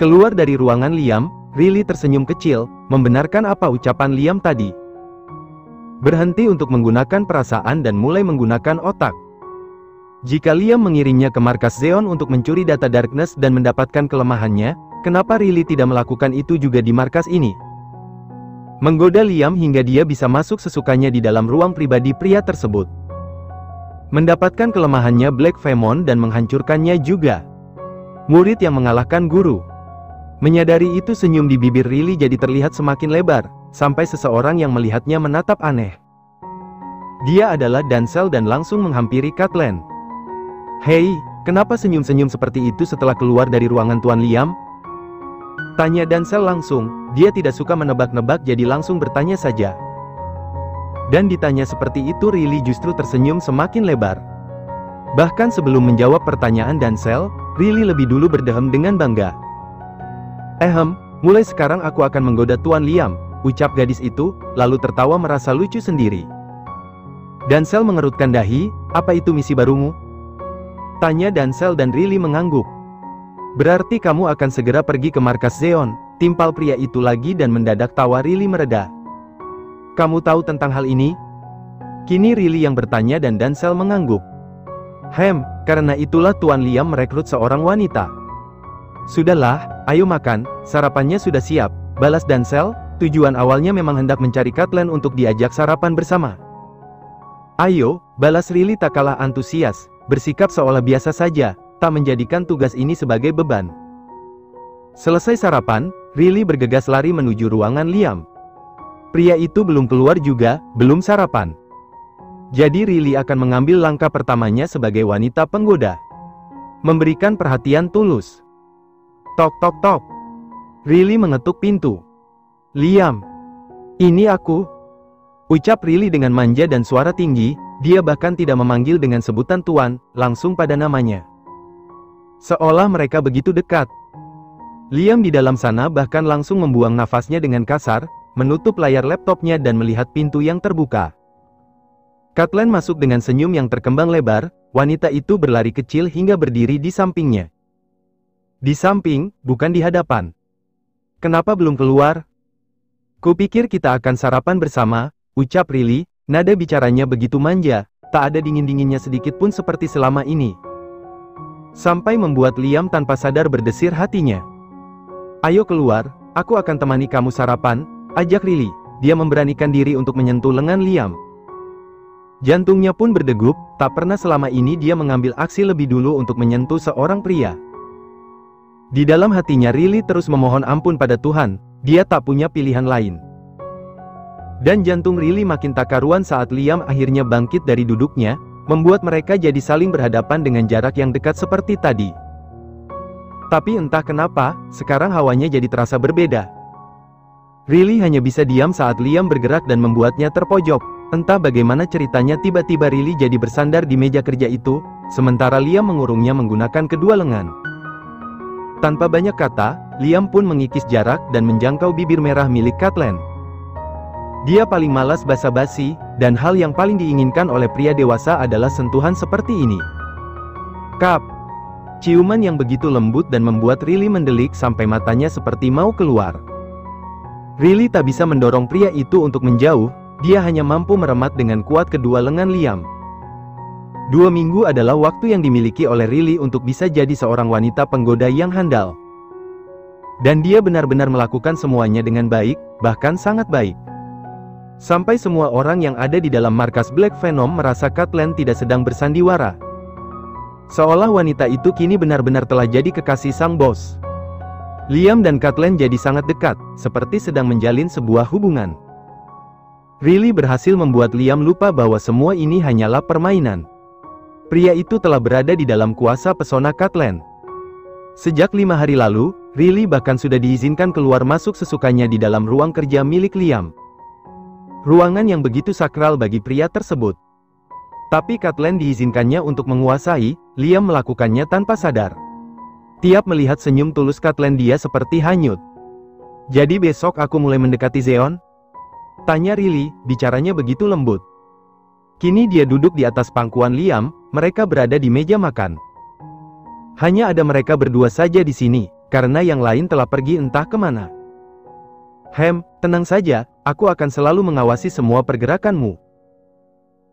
Keluar dari ruangan Liam, Riley tersenyum kecil, membenarkan apa ucapan Liam tadi. Berhenti untuk menggunakan perasaan dan mulai menggunakan otak. Jika Liam mengirimnya ke markas Zeon untuk mencuri data Darkness dan mendapatkan kelemahannya, kenapa Riley tidak melakukan itu juga di markas ini? Menggoda Liam hingga dia bisa masuk sesukanya di dalam ruang pribadi pria tersebut. Mendapatkan kelemahannya Black Veemon dan menghancurkannya juga. Murid yang mengalahkan guru. Menyadari itu senyum di bibir Riley jadi terlihat semakin lebar, sampai seseorang yang melihatnya menatap aneh. Dia adalah Dancel dan langsung menghampiri Catelyn. "Hei, kenapa senyum-senyum seperti itu setelah keluar dari ruangan Tuan Liam?" Tanya Dancel langsung. Dia tidak suka menebak-nebak jadi langsung bertanya saja. Dan ditanya seperti itu Riley justru tersenyum semakin lebar. Bahkan sebelum menjawab pertanyaan Dancel, Riley lebih dulu berdehem dengan bangga. Mulai sekarang aku akan menggoda Tuan Liam," ucap gadis itu, lalu tertawa merasa lucu sendiri. Dancel mengerutkan dahi, "Apa itu misi barumu?" Tanya Dancel dan Riley mengangguk. "Berarti kamu akan segera pergi ke markas Zeon," timpal pria itu lagi dan mendadak tawa Riley mereda. "Kamu tahu tentang hal ini?" Kini Riley yang bertanya dan Dancel mengangguk. Karena itulah Tuan Liam merekrut seorang wanita." "Sudahlah, ayo makan, sarapannya sudah siap," balas Dancel. Tujuan awalnya memang hendak mencari Catelyn untuk diajak sarapan bersama. "Ayo," balas Riley tak kalah antusias, bersikap seolah biasa saja, tak menjadikan tugas ini sebagai beban. Selesai sarapan, Riley bergegas lari menuju ruangan Liam. Pria itu belum keluar juga, belum sarapan. Jadi Riley akan mengambil langkah pertamanya sebagai wanita penggoda. Memberikan perhatian tulus. Tok tok tok. Riley mengetuk pintu. "Liam, ini aku," ucap Riley dengan manja dan suara tinggi. Dia bahkan tidak memanggil dengan sebutan tuan, langsung pada namanya. Seolah mereka begitu dekat. Liam di dalam sana bahkan langsung membuang nafasnya dengan kasar, menutup layar laptopnya dan melihat pintu yang terbuka. Catelyn masuk dengan senyum yang terkembang lebar. Wanita itu berlari kecil hingga berdiri di sampingnya. "Di samping, bukan di hadapan. Kenapa belum keluar?" "Kupikir kita akan sarapan bersama," ucap Riley. Nada bicaranya begitu manja, tak ada dingin-dinginnya sedikit pun seperti selama ini. Sampai membuat Liam tanpa sadar berdesir hatinya. "Ayo keluar, aku akan temani kamu sarapan," ajak Riley. Dia memberanikan diri untuk menyentuh lengan Liam. Jantungnya pun berdegup, tak pernah selama ini dia mengambil aksi lebih dulu untuk menyentuh seorang pria. Di dalam hatinya Riley terus memohon ampun pada Tuhan, dia tak punya pilihan lain. Dan jantung Riley makin tak karuan saat Liam akhirnya bangkit dari duduknya, membuat mereka jadi saling berhadapan dengan jarak yang dekat seperti tadi. Tapi entah kenapa, sekarang hawanya jadi terasa berbeda. Riley hanya bisa diam saat Liam bergerak dan membuatnya terpojok. Entah bagaimana ceritanya tiba-tiba Riley jadi bersandar di meja kerja itu, sementara Liam mengurungnya menggunakan kedua lengan. Tanpa banyak kata, Liam pun mengikis jarak dan menjangkau bibir merah milik Catelyn. Dia paling malas basa-basi, dan hal yang paling diinginkan oleh pria dewasa adalah sentuhan seperti ini. Kap. Ciuman yang begitu lembut dan membuat Riley mendelik sampai matanya seperti mau keluar. Riley tak bisa mendorong pria itu untuk menjauh, dia hanya mampu meremat dengan kuat kedua lengan Liam. 2 minggu adalah waktu yang dimiliki oleh Riley untuk bisa jadi seorang wanita penggoda yang handal. Dan dia benar-benar melakukan semuanya dengan baik, bahkan sangat baik. Sampai semua orang yang ada di dalam markas Black Venom merasa Catelyn tidak sedang bersandiwara. Seolah wanita itu kini benar-benar telah jadi kekasih sang bos. Liam dan Catelyn jadi sangat dekat, seperti sedang menjalin sebuah hubungan. Riley berhasil membuat Liam lupa bahwa semua ini hanyalah permainan. Pria itu telah berada di dalam kuasa pesona Catelyn. Sejak 5 hari lalu, Riley bahkan sudah diizinkan keluar masuk sesukanya di dalam ruang kerja milik Liam. Ruangan yang begitu sakral bagi pria tersebut. Tapi Catelyn diizinkannya untuk menguasai, Liam melakukannya tanpa sadar. Tiap melihat senyum tulus Catelyn dia seperti hanyut. "Jadi besok aku mulai mendekati Zeon?" tanya Riley, bicaranya begitu lembut. Kini dia duduk di atas pangkuan Liam, mereka berada di meja makan. "Hanya ada mereka berdua saja di sini," karena yang lain telah pergi entah kemana. Tenang saja, aku akan selalu mengawasi semua pergerakanmu.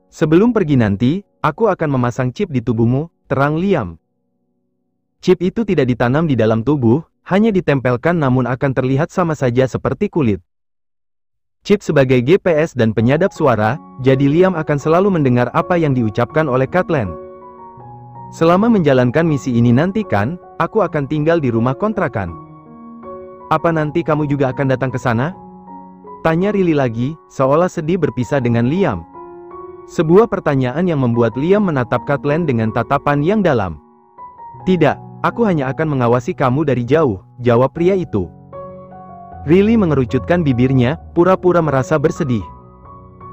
Sebelum pergi nanti, aku akan memasang chip di tubuhmu, terang Liam. Chip itu tidak ditanam di dalam tubuh, hanya ditempelkan namun akan terlihat sama saja seperti kulit. Chip sebagai GPS dan penyadap suara, jadi Liam akan selalu mendengar apa yang diucapkan oleh Catelyn. Selama menjalankan misi ini nanti kan, aku akan tinggal di rumah kontrakan. Apa nanti kamu juga akan datang ke sana? Tanya Riley lagi, seolah sedih berpisah dengan Liam. Sebuah pertanyaan yang membuat Liam menatap Catelyn dengan tatapan yang dalam. Tidak, aku hanya akan mengawasi kamu dari jauh, jawab pria itu. Riley mengerucutkan bibirnya, pura-pura merasa bersedih.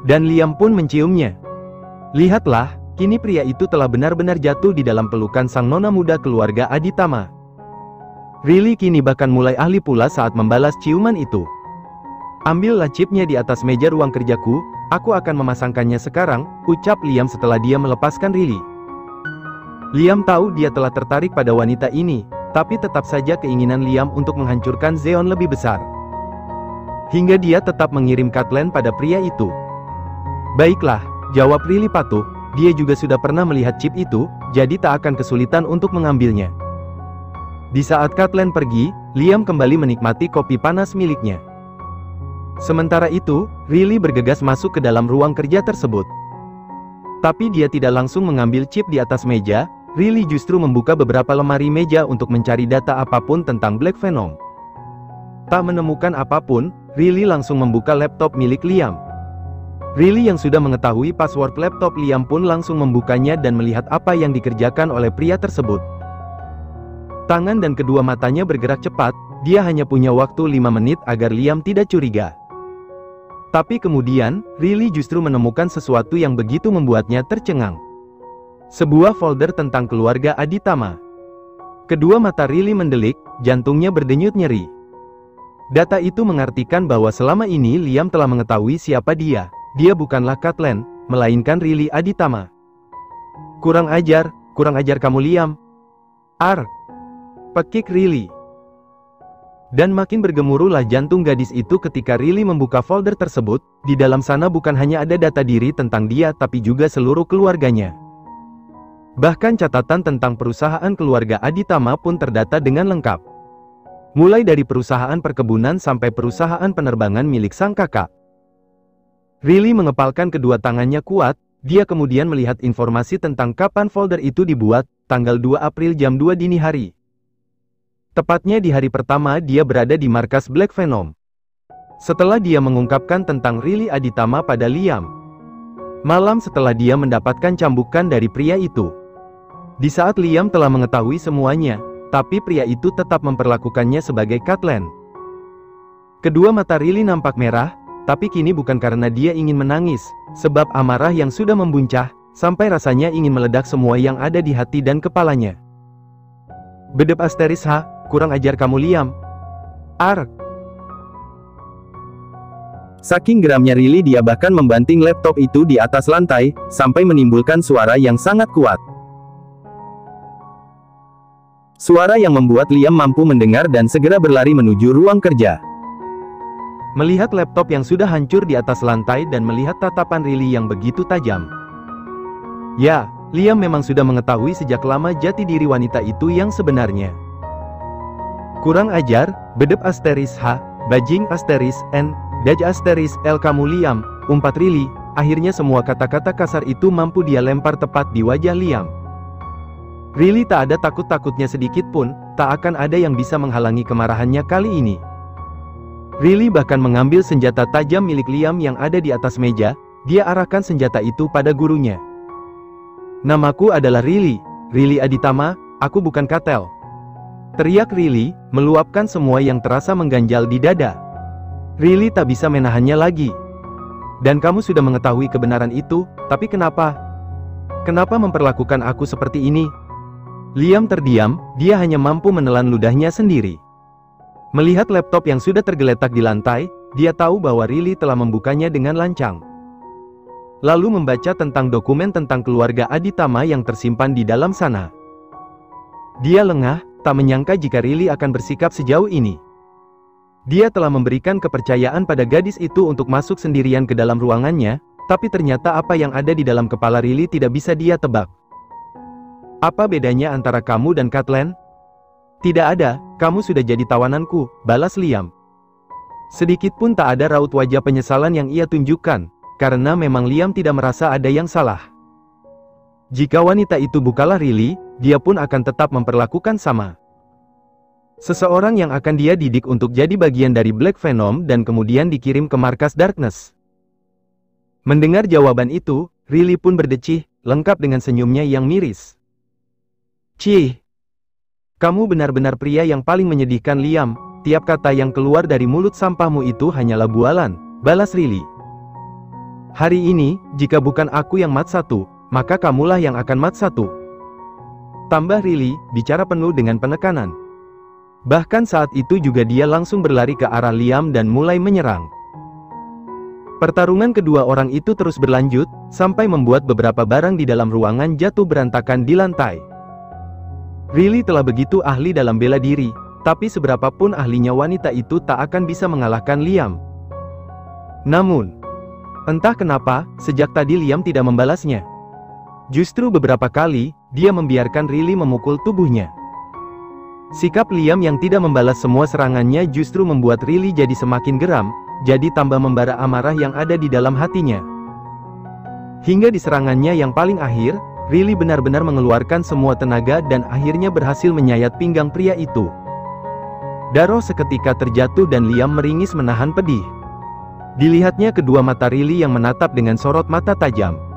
Dan Liam pun menciumnya. Lihatlah, kini pria itu telah benar-benar jatuh di dalam pelukan sang nona muda keluarga Aditama. Riley kini bahkan mulai ahli pula saat membalas ciuman itu. Ambillah chipnya di atas meja ruang kerjaku, aku akan memasangkannya sekarang, ucap Liam setelah dia melepaskan Riley. Liam tahu dia telah tertarik pada wanita ini, tapi tetap saja keinginan Liam untuk menghancurkan Zeon lebih besar. Hingga dia tetap mengirim Catelyn pada pria itu. Baiklah, jawab Riley patuh, dia juga sudah pernah melihat chip itu, jadi tak akan kesulitan untuk mengambilnya. Di saat Catelyn pergi, Liam kembali menikmati kopi panas miliknya. Sementara itu, Riley bergegas masuk ke dalam ruang kerja tersebut. Tapi dia tidak langsung mengambil chip di atas meja, Riley justru membuka beberapa lemari meja untuk mencari data apapun tentang Black Venom. Tak menemukan apapun, Riley langsung membuka laptop milik Liam. Riley yang sudah mengetahui password laptop Liam pun langsung membukanya dan melihat apa yang dikerjakan oleh pria tersebut. Tangan dan kedua matanya bergerak cepat, dia hanya punya waktu 5 menit agar Liam tidak curiga. Tapi kemudian, Riley justru menemukan sesuatu yang begitu membuatnya tercengang. Sebuah folder tentang keluarga Aditama. Kedua mata Riley mendelik, jantungnya berdenyut nyeri. Data itu mengartikan bahwa selama ini Liam telah mengetahui siapa dia. Dia bukanlah Catelyn, melainkan Riley Aditama. Kurang ajar kamu Liam. Pekik Riley. Dan makin bergemuruhlah jantung gadis itu ketika Riley membuka folder tersebut. Di dalam sana bukan hanya ada data diri tentang dia tapi juga seluruh keluarganya. Bahkan catatan tentang perusahaan keluarga Aditama pun terdata dengan lengkap. Mulai dari perusahaan perkebunan sampai perusahaan penerbangan milik sang kakak. Riley mengepalkan kedua tangannya kuat, dia kemudian melihat informasi tentang kapan folder itu dibuat, tanggal 2 April jam 2 dini hari. Tepatnya di hari pertama dia berada di markas Black Venom. Setelah dia mengungkapkan tentang Riley Aditama pada Liam. Malam setelah dia mendapatkan cambukan dari pria itu. Di saat Liam telah mengetahui semuanya, tapi pria itu tetap memperlakukannya sebagai Catelyn. Kedua mata Riley nampak merah, tapi kini bukan karena dia ingin menangis, sebab amarah yang sudah membuncah, sampai rasanya ingin meledak semua yang ada di hati dan kepalanya. Bedep asteris H, kurang ajar kamu Liam. Saking geramnya Riley dia bahkan membanting laptop itu di atas lantai, sampai menimbulkan suara yang sangat kuat. Suara yang membuat Liam mampu mendengar dan segera berlari menuju ruang kerja. Melihat laptop yang sudah hancur di atas lantai dan melihat tatapan Riley yang begitu tajam. Ya, Liam memang sudah mengetahui sejak lama jati diri wanita itu yang sebenarnya. Kurang ajar, bedep asteris H, bajing asteris N, daj asteris L kamu Liam, umpat Riley. Akhirnya semua kata-kata kasar itu mampu dia lempar tepat di wajah Liam. Riley tak ada takut-takutnya sedikit pun, tak akan ada yang bisa menghalangi kemarahannya kali ini. Riley bahkan mengambil senjata tajam milik Liam yang ada di atas meja, dia arahkan senjata itu pada gurunya. Namaku adalah Riley Aditama, aku bukan Catel. Teriak Riley, meluapkan semua yang terasa mengganjal di dada. Riley tak bisa menahannya lagi. Dan kamu sudah mengetahui kebenaran itu, tapi kenapa? Kenapa memperlakukan aku seperti ini? Liam terdiam, dia hanya mampu menelan ludahnya sendiri. Melihat laptop yang sudah tergeletak di lantai, dia tahu bahwa Riley telah membukanya dengan lancang. Lalu membaca tentang dokumen tentang keluarga Aditama yang tersimpan di dalam sana. Dia lengah, tak menyangka jika Riley akan bersikap sejauh ini. Dia telah memberikan kepercayaan pada gadis itu untuk masuk sendirian ke dalam ruangannya, tapi ternyata apa yang ada di dalam kepala Riley tidak bisa dia tebak. Apa bedanya antara kamu dan Catelyn? Tidak ada, kamu sudah jadi tawananku, balas Liam. Sedikit pun tak ada raut wajah penyesalan yang ia tunjukkan, karena memang Liam tidak merasa ada yang salah. Jika wanita itu bukanlah Riley, dia pun akan tetap memperlakukan sama. Seseorang yang akan dia didik untuk jadi bagian dari Black Venom dan kemudian dikirim ke markas Darkness. Mendengar jawaban itu, Riley pun berdecih, lengkap dengan senyumnya yang miris. Cih, kamu benar-benar pria yang paling menyedihkan Liam. Tiap kata yang keluar dari mulut sampahmu itu hanyalah bualan, balas Riley. Hari ini, jika bukan aku yang mat satu, maka kamulah yang akan mat satu. Tambah Riley, bicara penuh dengan penekanan. Bahkan saat itu juga dia langsung berlari ke arah Liam dan mulai menyerang. Pertarungan kedua orang itu terus berlanjut, sampai membuat beberapa barang di dalam ruangan jatuh berantakan di lantai. Riley telah begitu ahli dalam bela diri, tapi seberapapun ahlinya wanita itu tak akan bisa mengalahkan Liam. Namun, entah kenapa, sejak tadi Liam tidak membalasnya. Justru beberapa kali, dia membiarkan Riley memukul tubuhnya. Sikap Liam yang tidak membalas semua serangannya justru membuat Riley jadi semakin geram, jadi tambah membara amarah yang ada di dalam hatinya. Hingga di serangannya yang paling akhir, Riley benar-benar mengeluarkan semua tenaga dan akhirnya berhasil menyayat pinggang pria itu. Darah seketika terjatuh dan Liam meringis menahan pedih. Dilihatnya kedua mata Riley yang menatap dengan sorot mata tajam.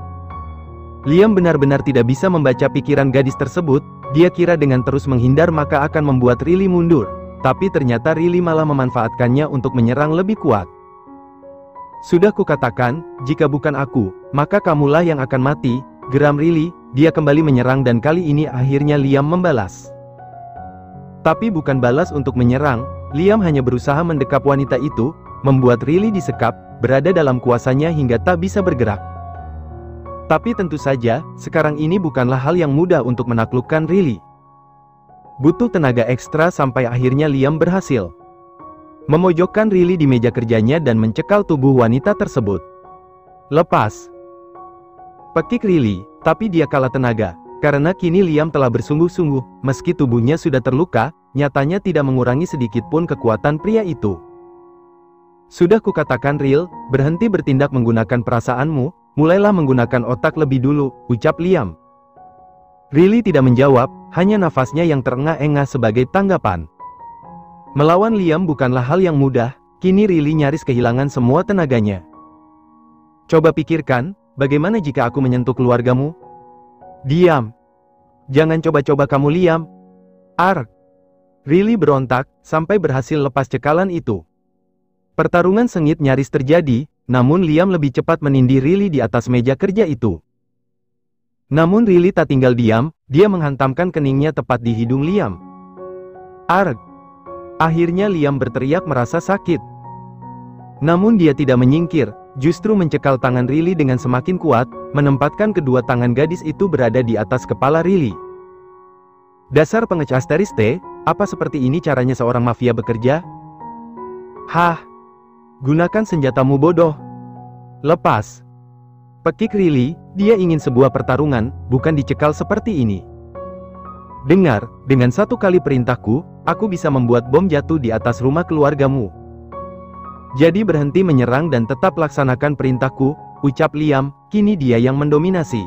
Liam benar-benar tidak bisa membaca pikiran gadis tersebut, dia kira dengan terus menghindar maka akan membuat Riley mundur, tapi ternyata Riley malah memanfaatkannya untuk menyerang lebih kuat. Sudah kukatakan, jika bukan aku, maka kamulah yang akan mati, geram Riley, dia kembali menyerang dan kali ini akhirnya Liam membalas. Tapi bukan balas untuk menyerang, Liam hanya berusaha mendekap wanita itu, membuat Riley disekap, berada dalam kuasanya hingga tak bisa bergerak. Tapi tentu saja, sekarang ini bukanlah hal yang mudah untuk menaklukkan Riley. Butuh tenaga ekstra sampai akhirnya Liam berhasil memojokkan Riley di meja kerjanya dan mencekal tubuh wanita tersebut. Lepas, pekik Riley, tapi dia kalah tenaga. Karena kini Liam telah bersungguh-sungguh, meski tubuhnya sudah terluka, nyatanya tidak mengurangi sedikit pun kekuatan pria itu. Sudah kukatakan Ril, berhenti bertindak menggunakan perasaanmu, mulailah menggunakan otak lebih dulu, ucap Liam. Riley tidak menjawab, hanya nafasnya yang terengah-engah sebagai tanggapan. Melawan Liam bukanlah hal yang mudah, kini Riley nyaris kehilangan semua tenaganya. Coba pikirkan, bagaimana jika aku menyentuh keluargamu? Diam. Jangan coba-coba kamu Liam. Arg. Riley berontak, sampai berhasil lepas cekalan itu. Pertarungan sengit nyaris terjadi, namun Liam lebih cepat menindih Riley di atas meja kerja itu. Namun Riley tak tinggal diam, dia menghantamkan keningnya tepat di hidung Liam. Arg. Akhirnya Liam berteriak merasa sakit. Namun dia tidak menyingkir, justru mencekal tangan Riley dengan semakin kuat, menempatkan kedua tangan gadis itu berada di atas kepala Riley. Dasar pengecas teriste, apa seperti ini caranya seorang mafia bekerja? Hah? Gunakan senjatamu bodoh. Lepas. Pekik Riley, dia ingin sebuah pertarungan, bukan dicekal seperti ini. Dengar, dengan satu kali perintahku, aku bisa membuat bom jatuh di atas rumah keluargamu. Jadi berhenti menyerang dan tetap laksanakan perintahku, ucap Liam, kini dia yang mendominasi.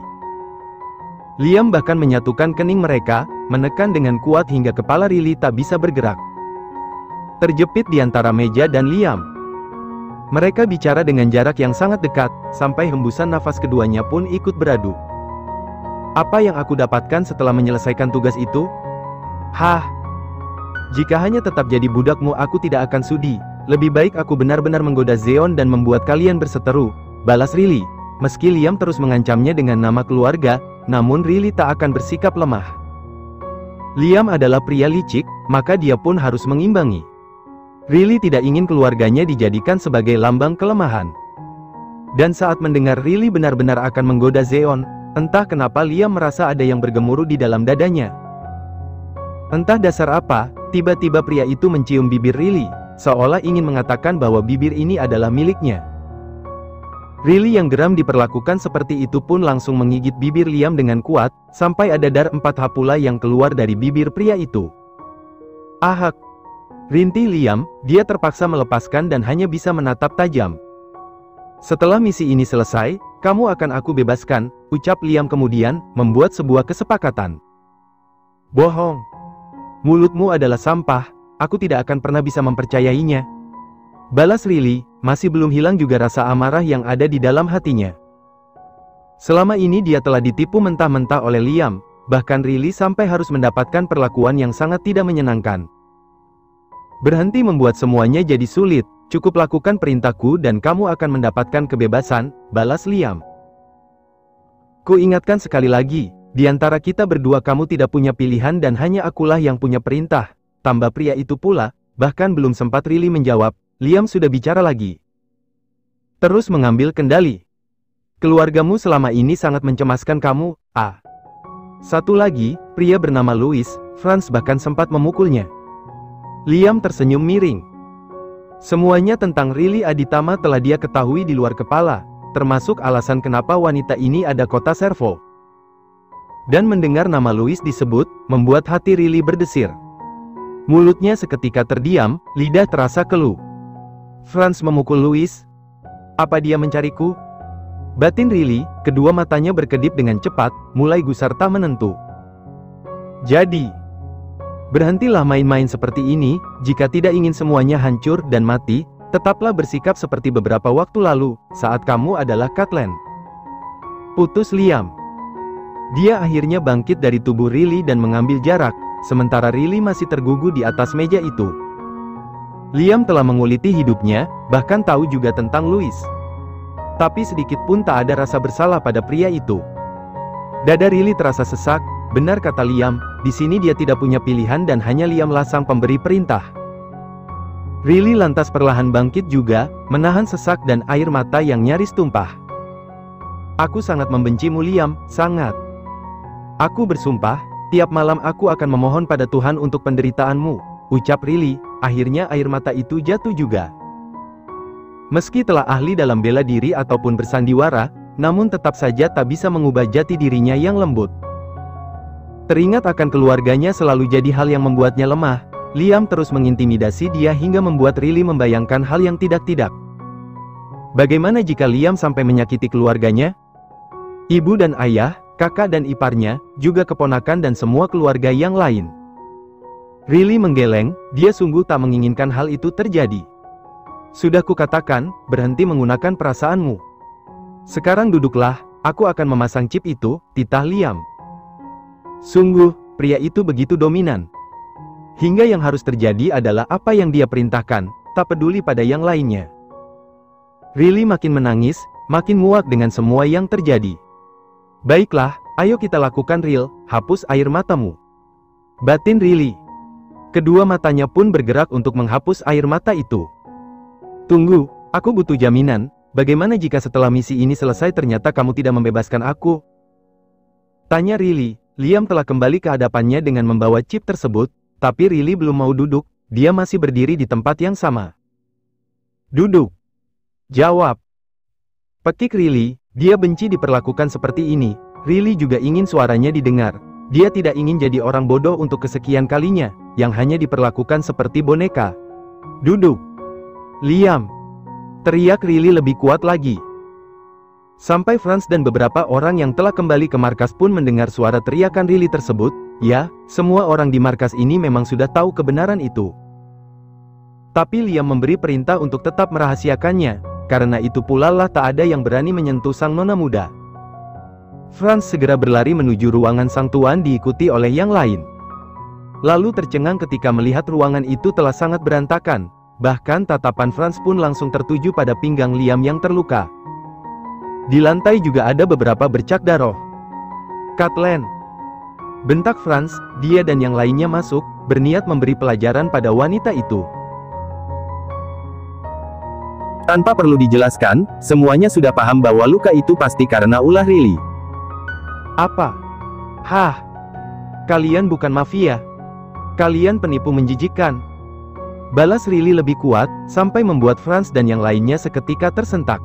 Liam bahkan menyatukan kening mereka, menekan dengan kuat hingga kepala Riley tak bisa bergerak. Terjepit di antara meja dan Liam. Mereka bicara dengan jarak yang sangat dekat, sampai hembusan nafas keduanya pun ikut beradu. Apa yang aku dapatkan setelah menyelesaikan tugas itu? Hah? Jika hanya tetap jadi budakmu aku tidak akan sudi. Lebih baik aku benar-benar menggoda Zeon dan membuat kalian berseteru, balas Riley. Meski Liam terus mengancamnya dengan nama keluarga, namun Riley tak akan bersikap lemah. Liam adalah pria licik, maka dia pun harus mengimbangi. Riley tidak ingin keluarganya dijadikan sebagai lambang kelemahan. Dan saat mendengar Riley benar-benar akan menggoda Zeon, entah kenapa Liam merasa ada yang bergemuruh di dalam dadanya. Entah dasar apa, tiba-tiba pria itu mencium bibir Riley, seolah ingin mengatakan bahwa bibir ini adalah miliknya. Riley yang geram diperlakukan seperti itu pun langsung menggigit bibir Liam dengan kuat, sampai ada dar 4 hapula yang keluar dari bibir pria itu. Ahak! Rintih Liam, dia terpaksa melepaskan dan hanya bisa menatap tajam. Setelah misi ini selesai, kamu akan aku bebaskan, ucap Liam kemudian, membuat sebuah kesepakatan. Bohong! Mulutmu adalah sampah, aku tidak akan pernah bisa mempercayainya. Balas Riley, masih belum hilang juga rasa amarah yang ada di dalam hatinya. Selama ini dia telah ditipu mentah-mentah oleh Liam, bahkan Riley sampai harus mendapatkan perlakuan yang sangat tidak menyenangkan. Berhenti membuat semuanya jadi sulit, cukup lakukan perintahku dan kamu akan mendapatkan kebebasan, balas Liam. Ku ingatkan sekali lagi, di antara kita berdua kamu tidak punya pilihan dan hanya akulah yang punya perintah, tambah pria itu pula, bahkan belum sempat Riley menjawab, Liam sudah bicara lagi. Terus mengambil kendali. Keluargamu selama ini sangat mencemaskan kamu, Satu lagi, pria bernama Louis, Franz bahkan sempat memukulnya. Liam tersenyum miring. Semuanya tentang Riley Aditama telah dia ketahui di luar kepala, termasuk alasan kenapa wanita ini ada kota Servo. Dan mendengar nama Louis disebut, membuat hati Riley berdesir. Mulutnya seketika terdiam, lidah terasa keluh. Franz memukul Louis. Apa dia mencariku? Batin Riley, kedua matanya berkedip dengan cepat, mulai gusar tak menentu. Jadi, berhentilah main-main seperti ini, jika tidak ingin semuanya hancur dan mati, tetaplah bersikap seperti beberapa waktu lalu, saat kamu adalah Catelyn. Putus Liam. Dia akhirnya bangkit dari tubuh Riley dan mengambil jarak, sementara Riley masih tergugu di atas meja itu. Liam telah menguliti hidupnya, bahkan tahu juga tentang Louis. Tapi sedikit pun tak ada rasa bersalah pada pria itu. Dada Riley terasa sesak, benar kata Liam, di sini dia tidak punya pilihan dan hanya Liamlah sang pemberi perintah. Riley lantas perlahan bangkit juga, menahan sesak dan air mata yang nyaris tumpah. Aku sangat membencimu Liam, sangat. Aku bersumpah, tiap malam aku akan memohon pada Tuhan untuk penderitaanmu, ucap Riley, akhirnya air mata itu jatuh juga. Meski telah ahli dalam bela diri ataupun bersandiwara, namun tetap saja tak bisa mengubah jati dirinya yang lembut. Teringat akan keluarganya selalu jadi hal yang membuatnya lemah, Liam terus mengintimidasi dia hingga membuat Riley membayangkan hal yang tidak-tidak. Bagaimana jika Liam sampai menyakiti keluarganya? Ibu dan ayah, kakak dan iparnya, juga keponakan dan semua keluarga yang lain. Riley menggeleng, dia sungguh tak menginginkan hal itu terjadi. Sudah kukatakan, berhenti menggunakan perasaanmu. Sekarang duduklah, aku akan memasang chip itu, titah Liam. Sungguh, pria itu begitu dominan. Hingga yang harus terjadi adalah apa yang dia perintahkan, tak peduli pada yang lainnya. Riley makin menangis, makin muak dengan semua yang terjadi. Baiklah, ayo kita lakukan Ril, hapus air matamu. Batin Riley. Kedua matanya pun bergerak untuk menghapus air mata itu. Tunggu, aku butuh jaminan, bagaimana jika setelah misi ini selesai ternyata kamu tidak membebaskan aku? Tanya Riley. Liam telah kembali ke hadapannya dengan membawa chip tersebut, tapi Riley belum mau duduk, dia masih berdiri di tempat yang sama. Duduk. Jawab. Pekik Riley, dia benci diperlakukan seperti ini. Riley juga ingin suaranya didengar. Dia tidak ingin jadi orang bodoh untuk kesekian kalinya, yang hanya diperlakukan seperti boneka. Duduk. Liam. Teriak Riley lebih kuat lagi. Sampai Franz dan beberapa orang yang telah kembali ke markas pun mendengar suara teriakan Riley tersebut. Ya, semua orang di markas ini memang sudah tahu kebenaran itu. Tapi Liam memberi perintah untuk tetap merahasiakannya, karena itu pula lah tak ada yang berani menyentuh sang nona muda. Franz segera berlari menuju ruangan sang tuan diikuti oleh yang lain. Lalu tercengang ketika melihat ruangan itu telah sangat berantakan, bahkan tatapan Franz pun langsung tertuju pada pinggang Liam yang terluka. Di lantai juga ada beberapa bercak darah. Catelyn. Bentak Franz, dia dan yang lainnya masuk, berniat memberi pelajaran pada wanita itu. Tanpa perlu dijelaskan, semuanya sudah paham bahwa luka itu pasti karena ulah Riley. Apa? Hah? Kalian bukan mafia? Kalian penipu menjijikkan. Balas Riley lebih kuat, sampai membuat Franz dan yang lainnya seketika tersentak.